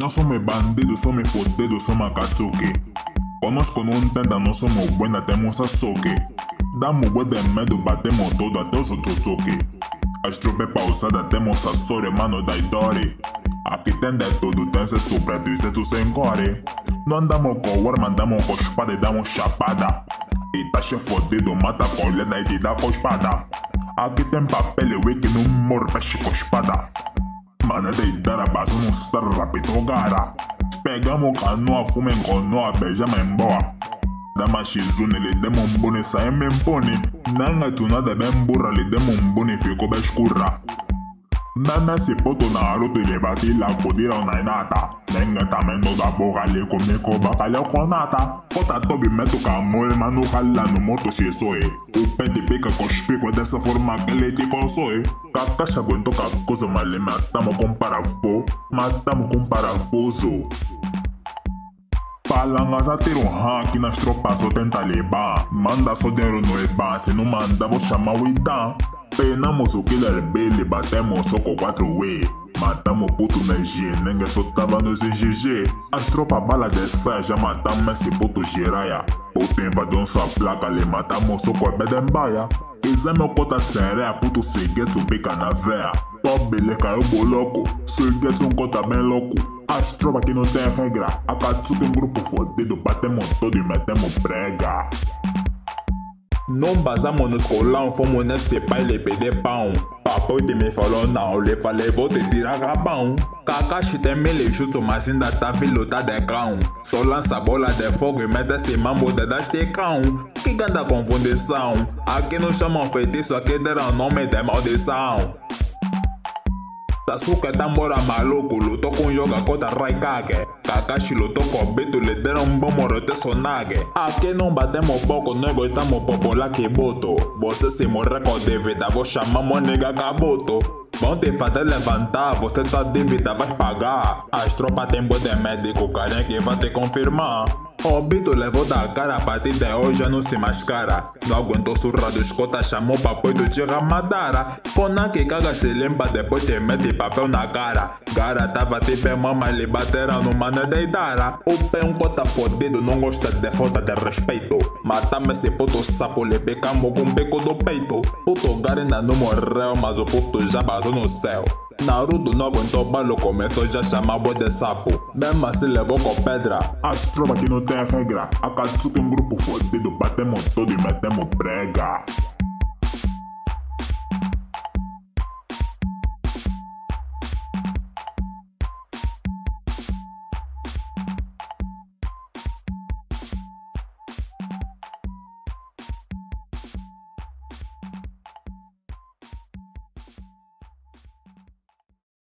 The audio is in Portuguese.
No somos bandidos, somos fodidos, somos Akatsuki. Conozco não entenda, não somos buenas, temos açougue. Damos bué de medo, batemos todo até o Sotsuki. As tropas pausadas, temos Sasori, mano da Idori. Aqui tem de tudo, tem sexo preto e sexo sem core. Não andamos com arma, andamos com espada e damos chapada. E tá cheio fodido, mata com lenda e te dá com espada. Aqui tem papel e wiki, não morre, peixe com espada. Mano é deitara, base não ser rápido, gara. Pegamos canoa, fuma em canoa, beijamos em boa. Dama Shizune, lhe demos bone, saímos em pone. Nanga tu nada bem burra, lhe demos bone, ficou bem escura. Nana se poto Naruto e lhe bati lá, podiram na nata. Nenga também toda boca, lhe comigo bacalhau com nata. Cota tobi meto camole, mano rala no moto shisoe. O pente pica com os picos dessa forma que ele te consome. Kakashi aguentou com a coisa, mas lhe matamos com parafuso. Palangas a ter hack nas tropas, só tem talibã. Manda só dinheiro no IBAN, se não manda vou chamar o Idan. Penamos o killer Billy, batemos só com 4W. Matamos puto na G, ninguém só tava nos GG. As tropas bala de saia, já matamos esse puto giraia. Puto invadiu sua placa, lhe matamos só com a bedembaia. Exame cota sereia, puto Suigetsu pica na veia. Pobre lhe caiu boloco, Suigetsu cota bem louco. As tropas que não tem regra, Akatsuki um grupo fodido, batemos todo e metemos prega. Não basamos no escolão, fomos nesse baile pedir pão. Papai me falou não, lhe falei vou te tirar rabão. Kakashi tem mil justo, mas ainda tá filho tá de cão. Só lança bola de fogo e mete esse mambo de dasticão. Que grande confundição, aqui não chamam feitiço, aqui deram nome de maldição. Sasuke tambora maluco, lutou com Yoga contra Raikage. Kakashi lutou com Obito, lhe deram bom morote sonage. Aqui não batemos pouco, nós gostamos popular que boto. Você se morrer com dívida, vou chamar meu nega Kabuto. Vão te fazer levantar, você tá dívida, vai pagar. As tropas tem boi de médico, carinha que vai te confirmar. Obito levou da cara, a partir de hoje já não se mascara. Não aguentou surra dos cotas, chamou papai do Tira Madara. Conan que caga se limpa, depois te mete papel na cara. Gara tava tipo mama, lhe bateram no mano de Idara. O pé um cota fodido, não gosta de falta de respeito. Matamos esse puto sapo, lhe picamos com o bico do peito. Puto Gara ainda não morreu, mas o puto já basou no céu. Naruto não aguentou balo, começou já a chamar boi de sapo. Mesmo assim levou com pedra. As tropas que não tem regra, Akatsuki um grupo fodido, batemos todo e metemos prega.